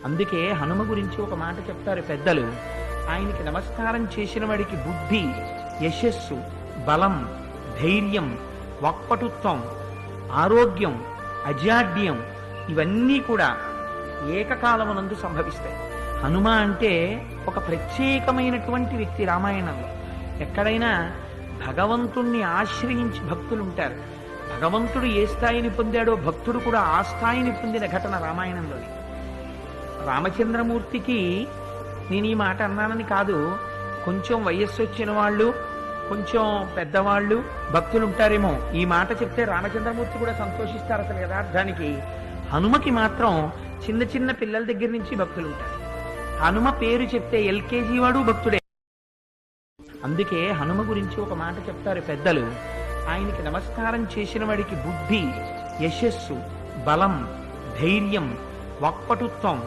అందుకే హనుమ గురించి ఒక మాట చెప్తారు పెద్దలు. ఆయనకి నమస్కారం చేసిన వాడికి బుద్ధి, యశస్సు, బలం, ధైర్యం, వాక్పటుత్వం, ఆరోగ్యం, అజాడ్యం ఇవన్నీ కూడా ఏకకాలమునందు సంభవిస్తాయి. హనుమ అంటే ఒక ప్రత్యేకమైనటువంటి వ్యక్తి. రామాయణంలో ఎక్కడైనా భగవంతుణ్ణి ఆశ్రయించి భక్తులు ఉంటారు. భగవంతుడు ఏ స్థాయిని పొందాడో భక్తుడు కూడా ఆ స్థాయిని పొందిన ఘటన రామాయణంలోని. రామచంద్రమూర్తికి నేను ఈ మాట అన్నానని కాదు, కొంచెం వయస్సు వచ్చిన వాళ్ళు, కొంచెం పెద్దవాళ్ళు భక్తులు ఉంటారేమో. ఈ మాట చెప్తే రామచంద్రమూర్తి కూడా సంతోషిస్తారు. అసలు యథార్థానికి హనుమకి మాత్రం చిన్న చిన్న పిల్లల దగ్గర నుంచి భక్తులు ఉంటారు. హనుమ పేరు చెప్తే ఎల్కేజీ వాడు భక్తుడే. అందుకే హనుమ గురించి ఒక మాట చెప్తారు పెద్దలు. ఆయనకి నమస్కారం చేసిన వాడికి బుద్ధి, యశస్సు, బలం, ధైర్యం, వాక్పటుత్వం